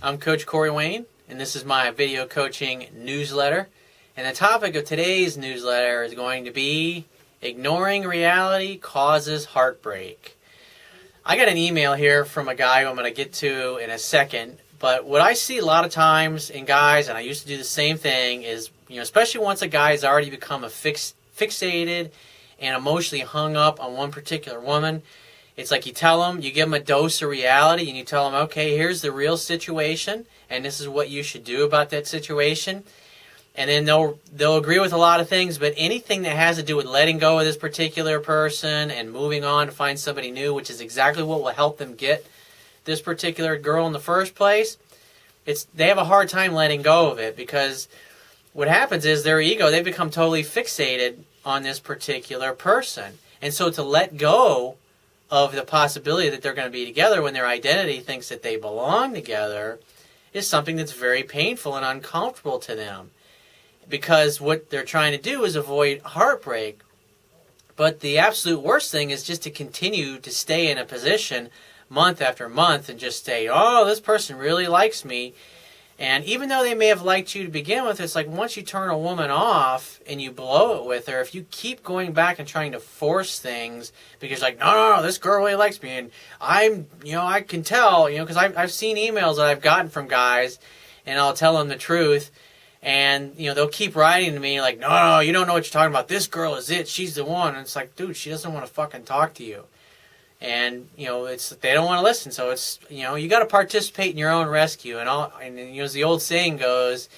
I'm Coach Corey Wayne, and this is my video coaching newsletter. And the topic of today's newsletter is going to be ignoring reality causes heartbreak. I got an email here from a guy who I'm going to get to in a second, but what I see a lot of times in guys, and I used to do the same thing, is, especially once a guy has already become fixated and emotionally hung up on one particular woman, it's like you give them a dose of reality, and you tell them, okay, here's the real situation, and this is what you should do about that situation. And then they'll agree with a lot of things, but anything that has to do with letting go of this particular person and moving on to find somebody new, which is exactly what will help them get this particular girl in the first place, they have a hard time letting go of it, because what happens is their ego, they become totally fixated on this particular person. And so to let go of the possibility that they're going to be together when their identity thinks that they belong together is something that's very painful and uncomfortable to them, because what they're trying to do is avoid heartbreak. But the absolute worst thing is just to continue to stay in a position month after month and just say, oh, this person really likes me. And even though they may have liked you to begin with, it's like once you turn a woman off and you blow it with her, if you keep going back and trying to force things because no, this girl really likes me, and I can tell, because I've seen emails that I've gotten from guys, and I'll tell them the truth, and they'll keep writing to me like, no, you don't know what you're talking about. This girl is it. She's the one. And it's like, dude, she doesn't want to fucking talk to you. And they don't want to listen. So it's you got to participate in your own rescue. And as the old saying goes,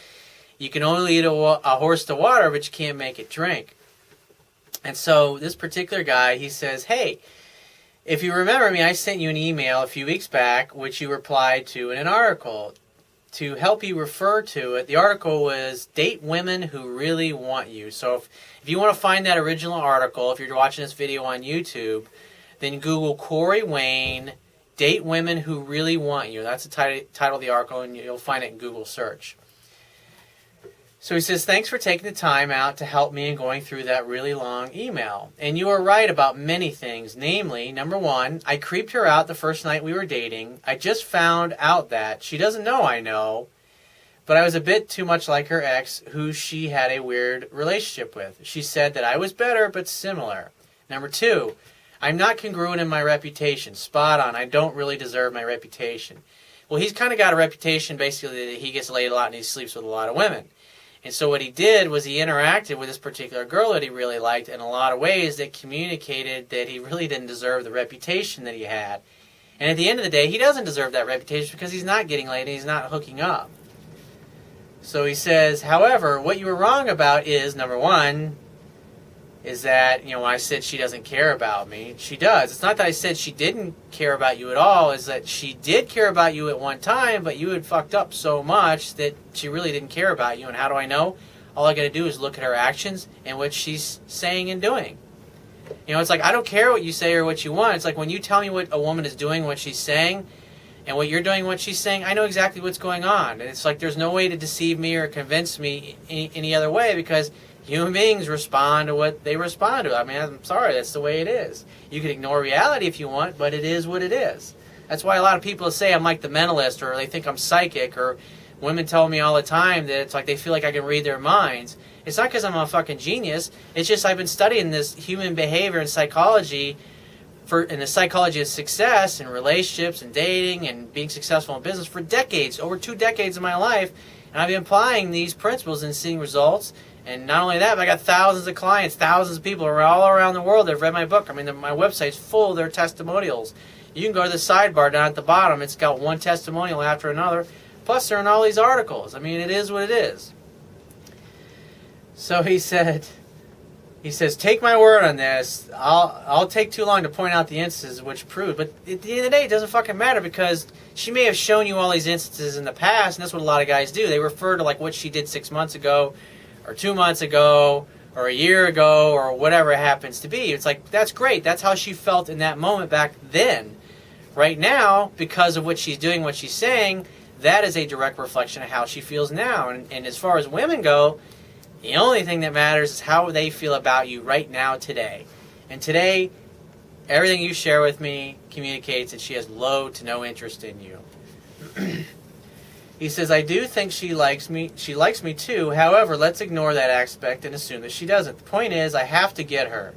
you can only lead a horse to water, but you can't make it drink. And so this particular guy, he says, hey, if you remember me, I sent you an email a few weeks back, which you replied to in an article. To help you refer to it, the article was Date Women Who Really Want You. So if you want to find that original article, if you're watching this video on YouTube, then Google Corey Wayne, Date Women Who Really Want You. That's the title of the article, and you'll find it in Google search. So he says, thanks for taking the time out to help me in going through that really long email. And you are right about many things. Namely, number one, I creeped her out the first night we were dating. I just found out that she doesn't know I know, but I was a bit too much like her ex, who she had a weird relationship with. She said that I was better but similar. Number two, I'm not congruent in my reputation. Spot on. I don't really deserve my reputation. Well, he's kind of got a reputation basically that he gets laid a lot and he sleeps with a lot of women. And so what he did was he interacted with this particular girl that he really liked in a lot of ways that communicated that he really didn't deserve the reputation that he had. And at the end of the day, he doesn't deserve that reputation because he's not getting laid and he's not hooking up. So he says, however, what you were wrong about is, number one, is that, when I said she doesn't care about me, she does. It's not that I said she didn't care about you at all, it's that she did care about you at one time, but you had fucked up so much that she really didn't care about you. And how do I know? All I got to do is look at her actions and what she's saying and doing. It's like, I don't care what you say or what you want. It's like when you tell me what a woman is doing, what she's saying, and what you're doing, what she's saying, I know exactly what's going on. And it's like there's no way to deceive me or convince me any other way, because human beings respond to what they respond to. I mean, I'm sorry, that's the way it is. You can ignore reality if you want, but it is what it is. That's why a lot of people say I'm like the mentalist, or they think I'm psychic, or women tell me all the time that it's like they feel like I can read their minds. It's not because I'm a fucking genius. It's just I've been studying this human behavior and psychology, and the psychology of success and relationships and dating and being successful in business for decades, over 2 decades of my life. And I've been applying these principles and seeing results. And not only that, but I got thousands of clients, thousands of people all around the world that have read my book. I mean, my website's full of their testimonials. You can go to the sidebar down at the bottom. It's got one testimonial after another. Plus, they're in all these articles. I mean, it is what it is. So he says, take my word on this. I'll take too long to point out the instances which prove. But at the end of the day, it doesn't fucking matter, because she may have shown you all these instances in the past, and that's what a lot of guys do. They refer to like what she did 6 months ago, or 2 months ago, or a year ago, or whatever it happens to be. It's like, that's great. That's how she felt in that moment back then. Right now, because of what she's doing, what she's saying, that is a direct reflection of how she feels now. And as far as women go, the only thing that matters is how they feel about you right now, today. And today, everything you share with me communicates that she has low to no interest in you. He says, I do think she likes me. She likes me too. However, let's ignore that aspect and assume that she doesn't. The point is, I have to get her.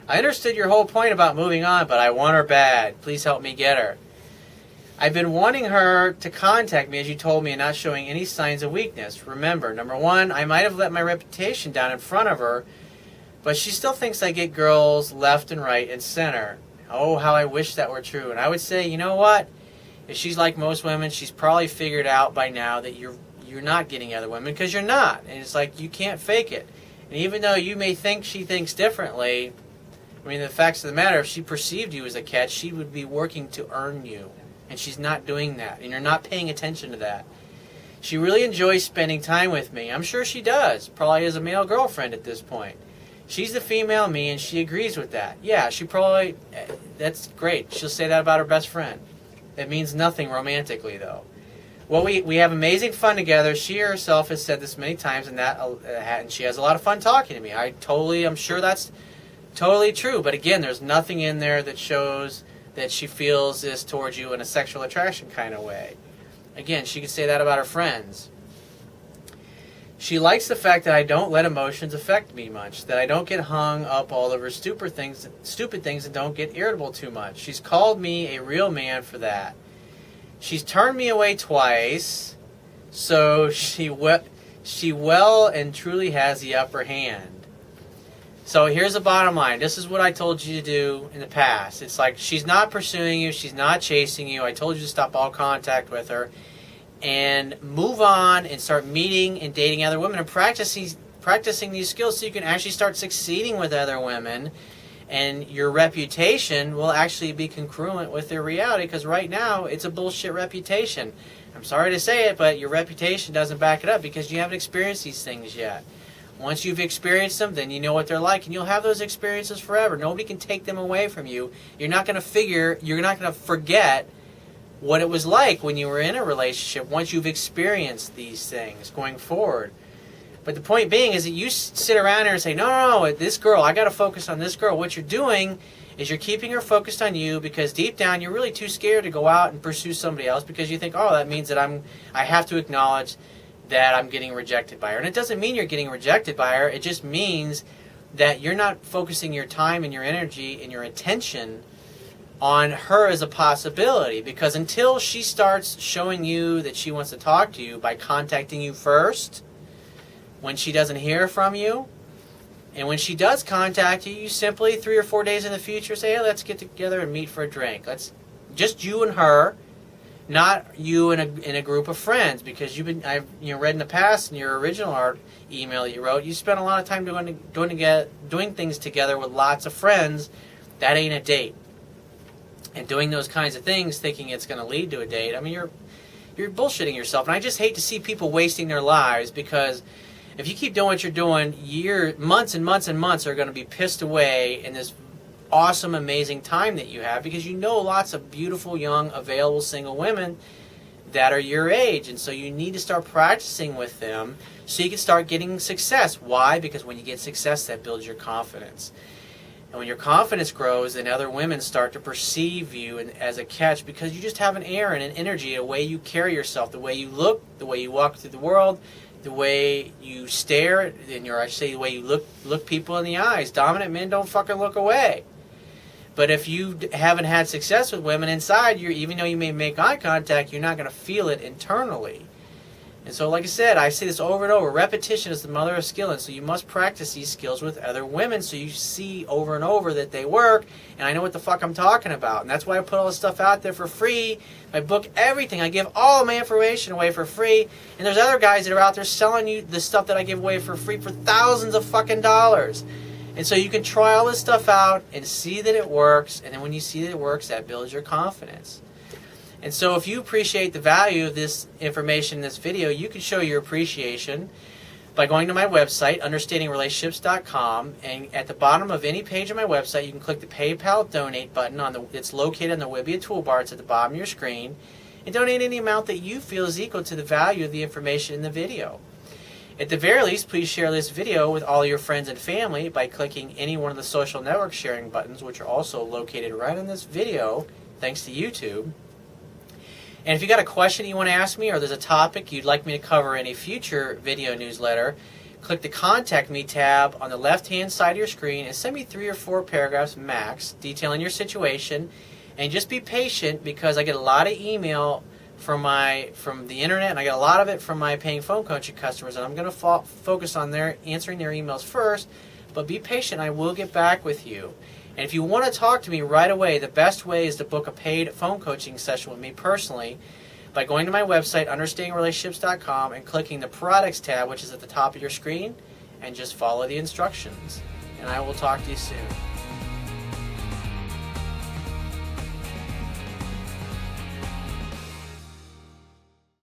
I understood your whole point about moving on, but I want her bad. Please help me get her. I've been wanting her to contact me, as you told me, and not showing any signs of weakness. Remember, number one, I might have let my reputation down in front of her, but she still thinks I get girls left and right and center. Oh, how I wish that were true. And I would say, you know what? If she's like most women, she's probably figured out by now that you're not getting other women, because you're not. And it's like, you can't fake it. And even though you may think she thinks differently, I mean, the facts of the matter, if she perceived you as a catch, she would be working to earn you. And she's not doing that. And you're not paying attention to that. She really enjoys spending time with me. I'm sure she does. Probably as a male girlfriend at this point. She's the female me, and she agrees with that. Yeah, she probably, that's great. She'll say that about her best friend. It means nothing romantically, though. Well, we have amazing fun together. She herself has said this many times, and she has a lot of fun talking to me. I'm sure that's totally true. But again, there's nothing in there that shows that she feels this towards you in a sexual attraction kind of way. Again, she could say that about her friends. She likes the fact that I don't let emotions affect me much, that I don't get hung up all over stupid things and don't get irritable too much. She's called me a real man for that. She's turned me away twice, so she well and truly has the upper hand. So here's the bottom line. This is what I told you to do in the past. It's like, she's not pursuing you, she's not chasing you. I told you to stop all contact with her and move on and start meeting and dating other women and practicing these skills so you can actually start succeeding with other women, and your reputation will actually be congruent with their reality, because right now it's a bullshit reputation. I'm sorry to say it, but your reputation doesn't back it up because you haven't experienced these things yet. Once you've experienced them, then you know what they're like, and you'll have those experiences forever. Nobody can take them away from you. You're not going to forget what it was like when you were in a relationship once you've experienced these things going forward. But the point being is that you sit around here and say, no, this girl, I got to focus on this girl. What you're doing is you're keeping her focused on you, because deep down you're really too scared to go out and pursue somebody else, because you think, oh, that means that I have to acknowledge that I'm getting rejected by her. And it doesn't mean you're getting rejected by her. It just means that you're not focusing your time and your energy and your attention on her as a possibility, because until she starts showing you that she wants to talk to you by contacting you first, when she doesn't hear from you, and when she does contact you, you simply 3 or 4 days in the future say, hey, let's get together and meet for a drink. Let's just you and her, not you in a group of friends, because I've read in the past in your original email that you wrote, you spent a lot of time doing things together with lots of friends. That ain't a date. And doing those kinds of things, thinking it's going to lead to a date, I mean, you're bullshitting yourself. And I just hate to see people wasting their lives, because if you keep doing what you're doing, months and months and months are going to be pissed away in this awesome, amazing time that you have, because you know lots of beautiful, young, available single women that are your age. And so you need to start practicing with them so you can start getting success. Why? Because when you get success, that builds your confidence. And when your confidence grows, then other women start to perceive you as a catch, because you just have an air and an energy, a way you carry yourself, the way you look, the way you walk through the world, the way you stare, and the way you look people in the eyes. Dominant men don't fucking look away. But if you haven't had success with women inside, even though you may make eye contact, you're not going to feel it internally. And so, like I said, I say this over and over, repetition is the mother of skill, and so you must practice these skills with other women so you see over and over that they work, and I know what the fuck I'm talking about. And that's why I put all this stuff out there for free. My book, everything. I give all my information away for free, and there's other guys that are out there selling you the stuff that I give away for free for thousands of fucking dollars. And so you can try all this stuff out and see that it works, and then when you see that it works, that builds your confidence. And so if you appreciate the value of this information in this video, you can show your appreciation by going to my website, understandingrelationships.com, and at the bottom of any page on my website, you can click the PayPal Donate button. It's located on the Wibbia toolbar. It's at the bottom of your screen, and donate any amount that you feel is equal to the value of the information in the video. At the very least, please share this video with all your friends and family by clicking any one of the social network sharing buttons, which are also located right in this video, thanks to YouTube. And if you got a question you want to ask me, or there's a topic you'd like me to cover in a future video newsletter, click the Contact Me tab on the left-hand side of your screen and send me 3 or 4 paragraphs max detailing your situation. And just be patient, because I get a lot of email from the internet, and I get a lot of it from my paying phone coaching customers, and I'm going to focus on answering their emails first. But be patient, I will get back with you. And if you want to talk to me right away, the best way is to book a paid phone coaching session with me personally by going to my website, understandingrelationships.com, and clicking the Products tab, which is at the top of your screen, and just follow the instructions. And I will talk to you soon.